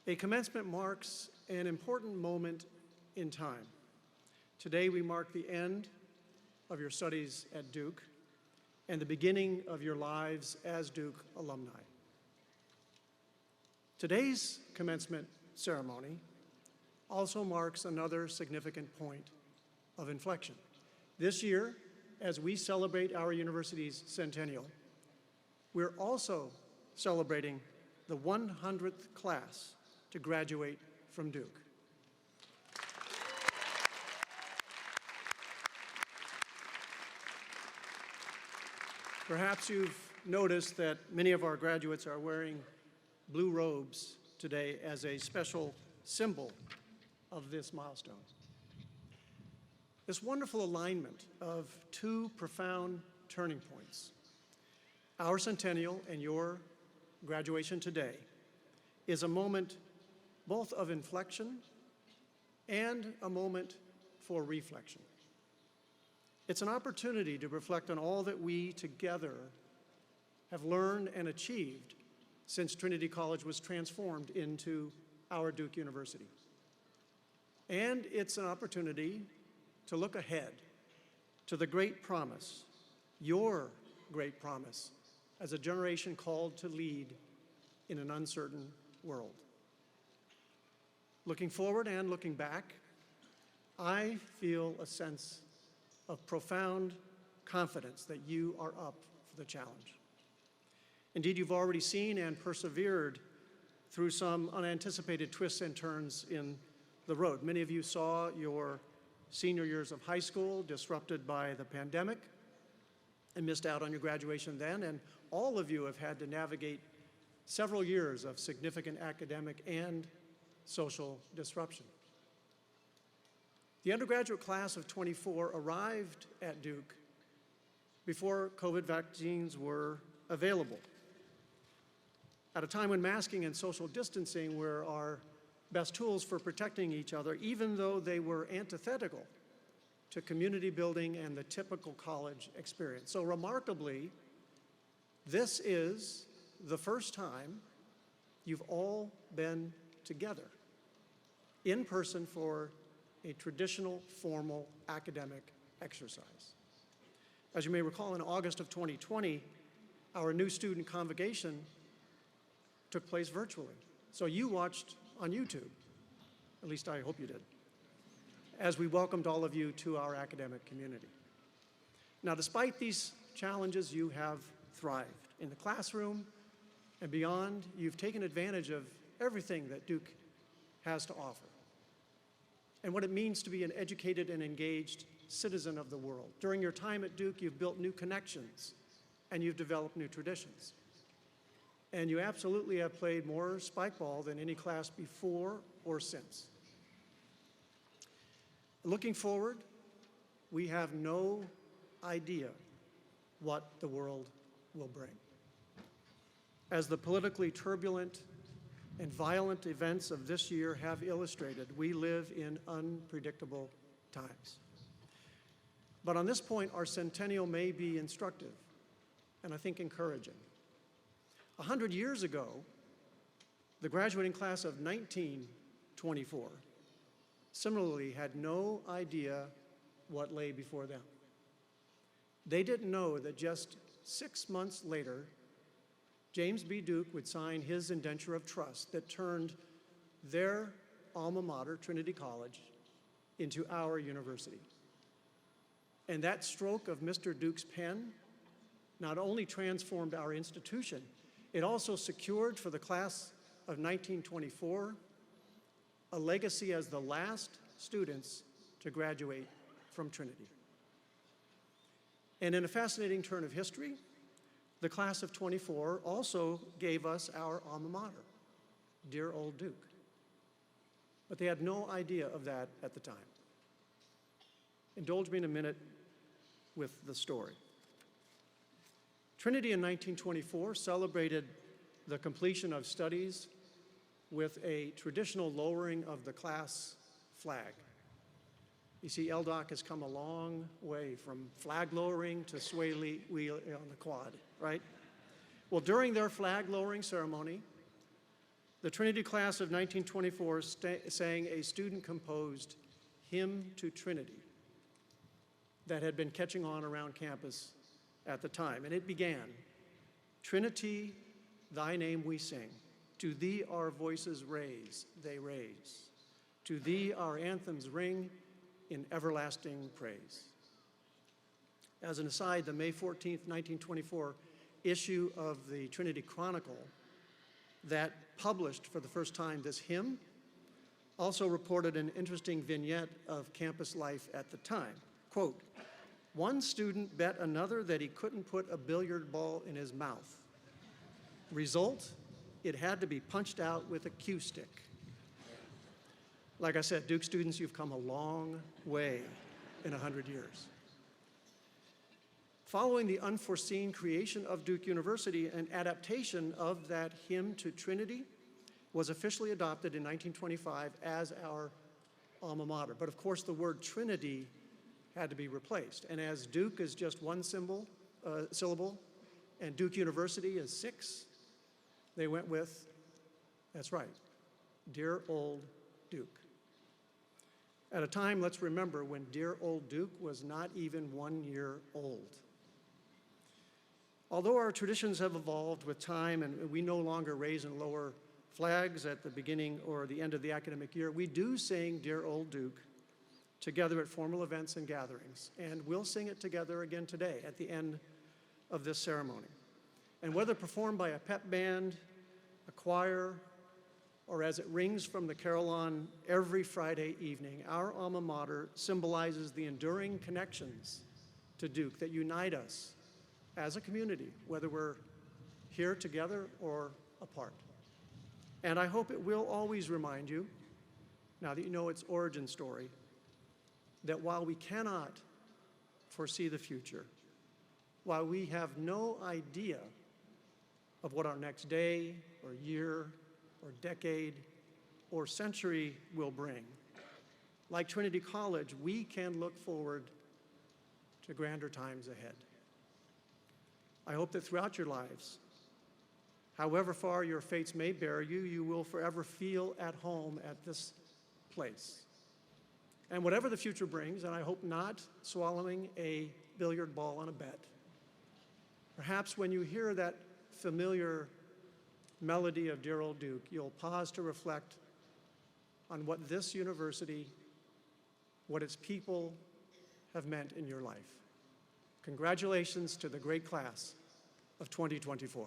A commencement marks an important moment in time. Today we mark the end of your studies at Duke and the beginning of your lives as Duke alumni. Today's commencement ceremony also marks another significant point of inflection. This year, as we celebrate our university's centennial, we're also celebrating the 100th class to graduate from Duke. Perhaps you've noticed that many of our graduates are wearing blue robes today as a special symbol of this milestone. This wonderful alignment of two profound turning points, our centennial and your graduation today, is a moment both of inflection and a moment for reflection. It's an opportunity to reflect on all that we together have learned and achieved since Trinity College was transformed into our Duke University. And it's an opportunity to look ahead to the great promise, your great promise, as a generation called to lead in an uncertain world. Looking forward and looking back, I feel a sense of profound confidence that you are up for the challenge. Indeed, you've already seen and persevered through some unanticipated twists and turns in the road. Many of you saw your senior years of high school disrupted by the pandemic and missed out on your graduation then, and all of you have had to navigate several years of significant academic and social disruption. The undergraduate class of '24 arrived at Duke before COVID vaccines were available, at a time when masking and social distancing were our best tools for protecting each other, even though they were antithetical to community building and the typical college experience. So remarkably, this is the first time you've all been together in person for a traditional, formal academic exercise. As you may recall, in August of 2020, our new student convocation took place virtually. So you watched on YouTube, at least I hope you did, as we welcomed all of you to our academic community. Now, despite these challenges, you have thrived. In the classroom and beyond, you've taken advantage of everything that Duke has to offer and what it means to be an educated and engaged citizen of the world. During your time at Duke, you've built new connections and you've developed new traditions. And you absolutely have played more spike ball than any class before or since. Looking forward, we have no idea what the world will bring. As the politically turbulent and violent events of this year have illustrated, we live in unpredictable times. But on this point, our centennial may be instructive and I think encouraging. 100 years ago, the graduating class of 1924 similarly had no idea what lay before them. They didn't know that just 6 months later, James B. Duke would sign his indenture of trust that turned their alma mater, Trinity College, into our university. And that stroke of Mr. Duke's pen not only transformed our institution, it also secured for the class of 1924 a legacy as the last students to graduate from Trinity. And in a fascinating turn of history, the class of '24 also gave us our alma mater, dear old Duke. But they had no idea of that at the time. Indulge me in a minute with the story. Trinity in 1924 celebrated the completion of studies with a traditional lowering of the class flag. You see, LDOC has come a long way from flag lowering to sway wheel on the quad, right? Well, during their flag lowering ceremony, The Trinity class of 1924 sang a student-composed hymn to Trinity that had been catching on around campus at the time. And it began, "Trinity, thy name we sing. To thee our voices raise, they raise. To thee our anthems ring in everlasting praise." As an aside, the May 14th, 1924 issue of the Trinity Chronicle that published for the first time this hymn also reported an interesting vignette of campus life at the time. Quote, "One student bet another that he couldn't put a billiard ball in his mouth. Result, it had to be punched out with a cue stick." Like I said, Duke students, you've come a long way in 100 years. Following the unforeseen creation of Duke University, an adaptation of that hymn to Trinity was officially adopted in 1925 as our alma mater. But of course, the word Trinity had to be replaced. And as Duke is just one syllable, and Duke University is 6, they went with, that's right, dear old Duke. At a time, let's remember, when dear old Duke was not even 1 year old. Although our traditions have evolved with time and we no longer raise and lower flags at the beginning or the end of the academic year, we do sing Dear Old Duke together at formal events and gatherings, and we'll sing it together again today at the end of this ceremony. And whether performed by a pep band, a choir, or as it rings from the carillon every Friday evening, our alma mater symbolizes the enduring connections to Duke that unite us as a community, whether we're here together or apart. And I hope it will always remind you, now that you know its origin story, that while we cannot foresee the future, while we have no idea of what our next day or year or decade or century will bring, like Trinity College, we can look forward to grander times ahead. I hope that throughout your lives, however far your fates may bear you, you will forever feel at home at this place. And whatever the future brings, and I hope not swallowing a billiard ball on a bet, perhaps when you hear that familiar melody of Dear Old Duke, you'll pause to reflect on what this university, what its people have meant in your life. Congratulations to the great class of 2024.